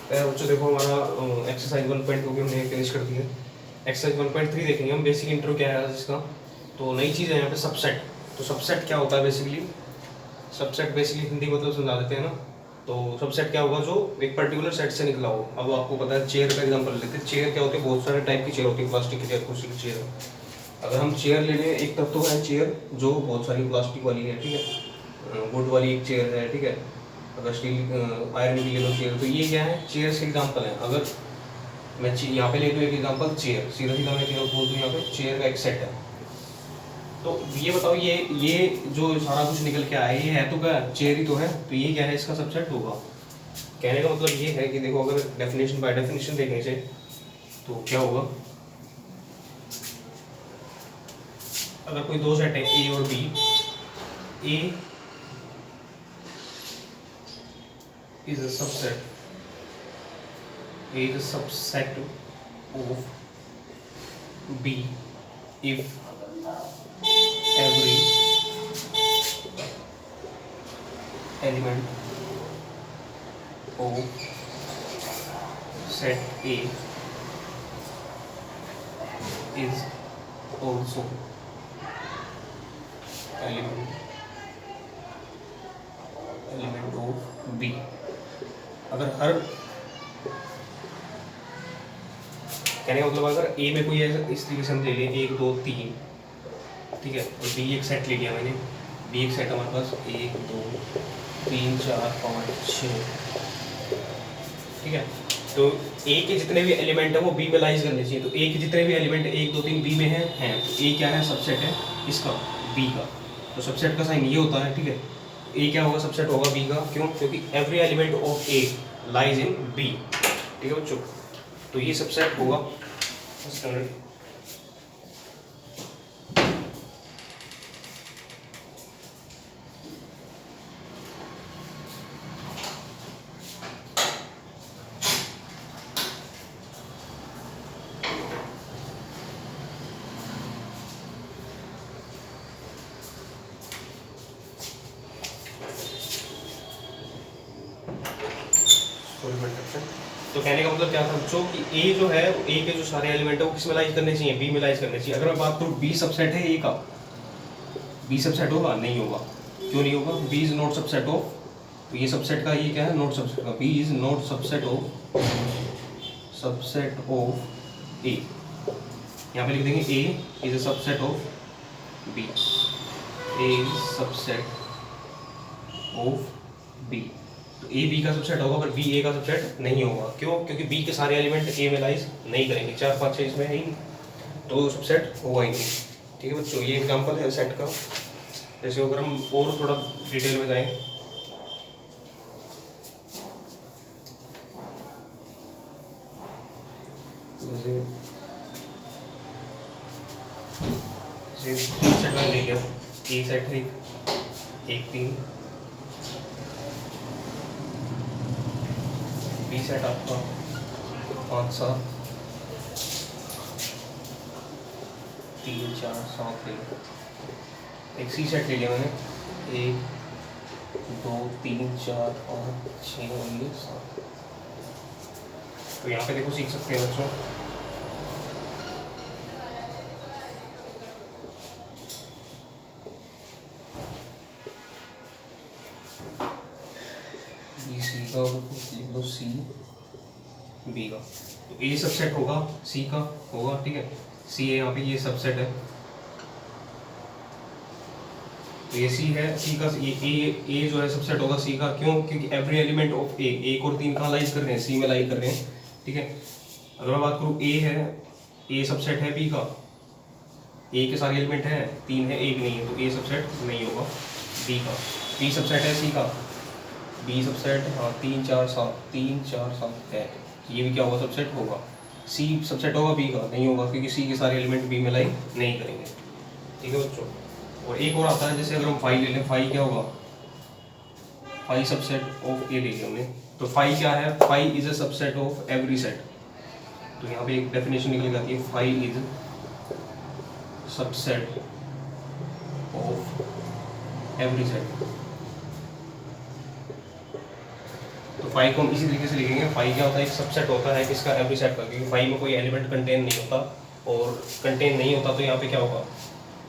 बच्चों देखो हमारा एक्सरसाइज 1.2 की हमने फिनिश कर दी है। एक्सरसाइज 1.3 देखेंगे हम। बेसिक इंट्रो क्या है इसका, तो नई चीज़ है यहाँ पे सबसेट। तो सबसेट क्या होता है बेसिकली, सबसेट बेसिकली हिंदी मतलब समझा देते हैं ना। तो सबसेट क्या होगा, जो एक पर्टिकुलर सेट से निकला हो। अब आपको पता है, चेयर का एग्जांपल लेते हैं। चेयर क्या होती है, बहुत सारे टाइप की चेयर होती है, प्लास्टिक की चेयर, कुर्सी की चेयर। अगर हम चेयर ले लें, एक तब तो है चेयर जो बहुत सारी प्लास्टिक वाली है, ठीक है, वुड वाली एक चेयर है, ठीक है। अगर स्टील आयरन की ले लो चेयर, तो ये क्या है, चेयर से एग्जाम्पल है। अगर मैं यहाँ पे ले लूँ एक एग्जाम्पल, चेयर, सीधा सीधा मैं बोल दूँ यहाँ पे चेयर का एक सेट है। तो ये बताओ, ये जो सारा कुछ निकल के आया, ये है तो क्या, चेयर ही तो है, तो ये क्या है, इसका सबसेट होगा। कहने का मतलब ये है कि देखो, अगर डेफिनेशन बाय डेफिनेशन देखने से तो क्या होगा, अगर कोई दो सेट है ए और B, A is a subset, A is a subset of B if every element of set A is also element of B। अगर हर, कहने का मतलब अगर ए में कोई ऐसा इस तरीके से हम ले लें 1 2 3, ठीक है, और बी एक सेट ले लिया मैंने, बी एक सेट हमारे पास 1 2 3 4 5 6, ठीक है। तो ए के जितने भी एलिमेंट है वो बी में लाइज करने चाहिए। तो ए के जितने भी एलिमेंट 1 2 3 बी में हैं, तो ए क्या है, सबसेट है इसका, बी का। तो सबसेट का साइन ये होता है, ठीक है। ए क्या होगा, सबसेट होगा बी का। क्यों, क्योंकि every element of A lies in B, ठीक है बच्चों। तो ये सबसेट होगा। तो कहने का मतलब क्या था बच्चों कि ए जो है, ए के जो सारे एलिमेंट है वो किस में लाइज करने चाहिए, बी में लाइज करने चाहिए। अगर मैं बात करूँ बी सबसेट है ए का, बी सबसेट होगा, नहीं होगा। क्यों नहीं होगा, B is not subset of, तो ये सबसेट का ये क्या है, नॉट सबसेट का, B is not subset of A. यहाँ पे लिख देंगे A is a subset of B, A is subset of B. तो ए बी का सबसेट होगा, पर बी ए का सबसेट नहीं होगा। क्यों, क्योंकि बी के सारे एलिमेंट ए में लाइज नहीं करेंगे, 4 5 6 इसमें है ही, तो सबसेट होगा ही नहीं, ठीक है बच्चों। ये एग्जांपल है सेट का। जैसे अगर हम और थोड़ा डिटेल में जाएं, जैसे सेट में ले लिया, ए सेट है 1 3, बी सेट आपका 5 7 3 4 7 एक सी सेट ले लिया मैंने, 1 2 3 4 5 6 और ये 7। तो यहाँ पे देखो सीख सकते हैं बच्चों, बी सी का, लिख लो सी बी का। तो ए सबसेट होगा सी का, होगा, ठीक है। सी है यहाँ पे, ये सबसेट है, तो ये सी है, सी का ए जो है सबसेट होगा सी का। क्यों, क्योंकि एवरी एलिमेंट ऑफ ए, 1 और 3 कहाँ लाइज कर रहे हैं, सी में लाइज कर रहे हैं, ठीक है। अगर मैं बात करूँ ए है, ए सबसेट है बी का, ए के सारे एलिमेंट हैं, 3 है, 1 नहीं है, तो ए सबसेट नहीं होगा बी का। बी सबसेट है सी का, बी सबसेट, हाँ 3 4 7 3 4 7 है, ये भी क्या होगा, सबसेट होगा। सी सबसेट होगा बी का, नहीं होगा, क्योंकि सी के सारे एलिमेंट बी में लाइज नहीं करेंगे, ठीक है बच्चों। और एक और आता है, जैसे अगर हम फाइव ले लें, फाइव क्या होगा, फाइव सबसेट ऑफ ए ले लिया हमने, तो फाइव क्या है, five is a subset of every set. तो यहाँ पे एक डेफिनेशन निकल जाती है, five is subset of every set. तो तो फाई को हम इसी तरीके से लिखेंगे। फाई क्या होता है, एक सबसेट होता है किसका, एवरी सेट का, क्योंकि फाई में कोई एलिमेंट कंटेन नहीं होता, और कंटेन नहीं होता तो यहाँ पे क्या होगा,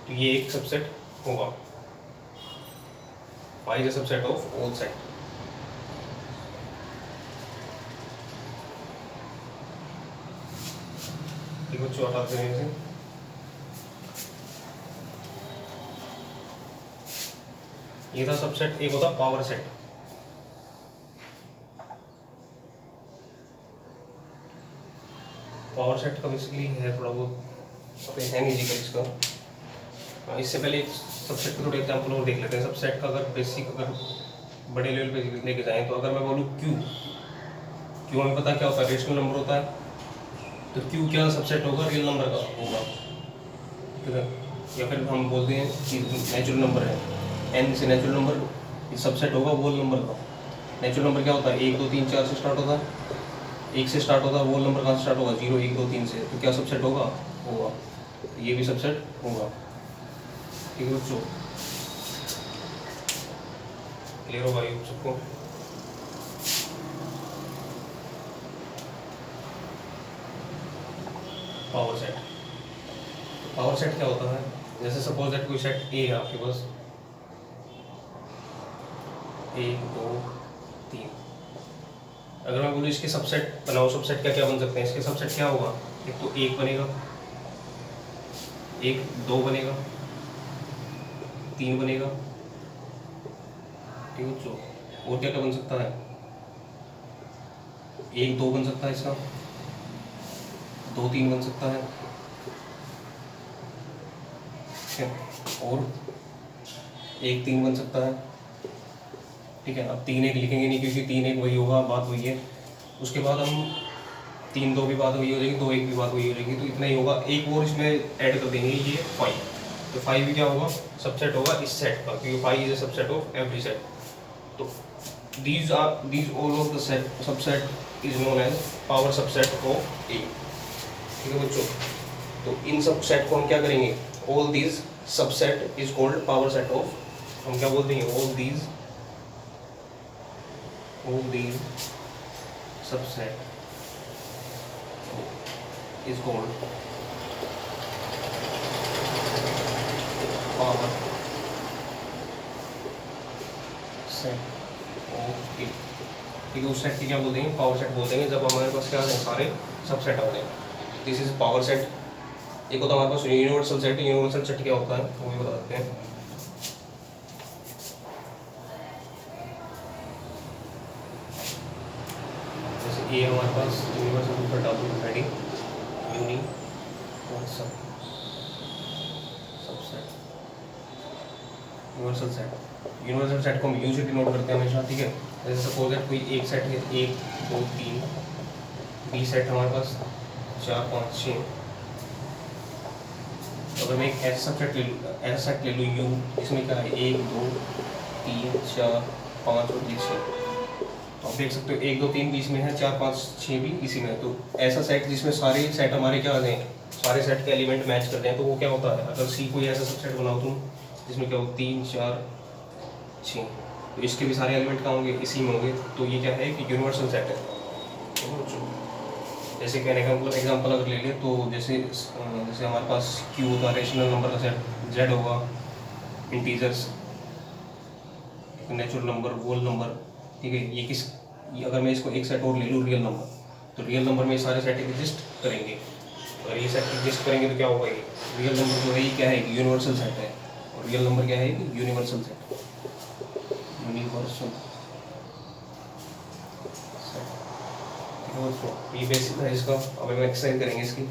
तो ये एक सबसेट होगा। Phi is a subset of all set. ठीक बच्चों, हटाते हैं इसे। ये था सबसेट, एक होता पावर सेट। पावर सेट का बेसिकली है थोड़ा बहुत अपने है निजी इसका। इससे पहले एक सबसेट का थोड़ा एग्जाम्पल और देख लेते हैं। सबसेट का अगर बेसिक, अगर बड़े लेवल पे लेके जाएं, तो अगर मैं बोलूँ क्यू, क्यू हमें पता क्या होता है, रेशनल नंबर होता है। तो क्यू क्या सबसेट होगा, रियल नंबर का होगा, ठीक है। या फिर हम बोलते हैं कि नेचुरल नंबर है, एन से नेचुरल नंबर सबसेट होगा होल नंबर का। नेचुरल नंबर क्या होता है, 1 2 3 4 से स्टार्ट होता है, 1 से स्टार्ट होता है। होल नंबर कहाँ से स्टार्ट होगा, 0 1 2 3 से। तो क्या सबसेट होगा, होगा। ये भी सबसेट होगा, ठीक है बच्चों। क्लियर होगा ये सबको। पावर सेट, पावर सेट क्या होता है, जैसे सपोज दैट कोई सेट ए है आपके पास, 1 2 3। अगर मैं बोलूँ इसके सबसेट बनाओ, सबसेट क्या क्या बन सकते हैं, इसके सबसेट क्या होगा, एक तो 1 बनेगा, 1 2 बनेगा, 3 बनेगा, ठीक है बच्चों। और क्या क्या बन सकता है, 1 2 बन सकता है इसका, 2 3 बन सकता है, ठीक है। और 1 3 बन सकता है, ठीक है। अब 3 1 लिखेंगे नहीं, क्योंकि 3 1 वही होगा, बात वही है। उसके बाद हम 3 2 भी बात वही हो जाएगी, 2 1 भी बात वही हो जाएगी, तो इतना ही होगा। एक और इसमें ऐड कर देंगे, ये 5। तो 5 भी क्या होगा, सबसेट होगा इस सेट का, क्योंकि 5 is a subset of every set. तो these all of the set subset is known as power subset of A, ठीक है बच्चों। तो इन सब सेट को हम क्या करेंगे, all these subset is called power set of, हम क्या बोल देंगे, all these subset is called power set of A, ठीक है। उस सेट की क्या बोल देंगे, पावर सेट बोल देंगे, जब हमारे पास क्या है, सारे सबसेट आ जाएंगे। This is power set. एक होता है हमारे पास यूनिवर्सल सेट। यूनिवर्सल सेट क्या होता है वो भी बता देते हैं। जैसे ये हमारे पास यूनिवर्सल ऊपर डाल heading universal subset, universal set. Universal set को हम यू से डिनोट करते हैं हमेशा, ठीक है। जैसे सपोज दैट कोई एक सेट है, 1 2 3, बी सेट हमारे पास 4 5 6। अगर मैं एक ऐसा सेट ले लूँ, ऐसा सेट ले लूँ यू, इसमें क्या है, 1 2 3 4 5 और 6। तो आप देख सकते हो 1 2 3 बीच में है, 4 5 6 भी इसी में है। तो ऐसा सेट जिसमें सारे सेट हमारे क्या आ जाए, सारे सेट के एलिमेंट मैच करते हैं, तो वो क्या होता है, अगर सी कोई ऐसा सबसेट बनाओ तुम जिसमें क्या हो 3 4 6, तो इसके भी सारे एलिमेंट कहाँ होंगे, इसी में होंगे। तो ये क्या है कि यूनिवर्सल सेट है। जैसे कहने का मतलब एग्जांपल अगर ले लें, तो जैसे हमारे पास क्यू होता है रेशनल नंबर का सेट, जेड होगा integers, natural number, whole number, ठीक है। ये अगर मैं इसको एक सेट और ले लूँ रियल नंबर, तो रियल नंबर में सारे सेट एग्जिस्ट करेंगे। अगर ये सेट एग्जिस्ट करेंगे तो क्या होगा, ये रियल नंबर जो है ये क्या है, यूनिवर्सल सेट है। और रियल नंबर क्या है, यूनिवर्सल सेट, यूनिवर्सल। ये बेसिक है इसका। अब हम एक्सरसाइज करेंगे इसकी।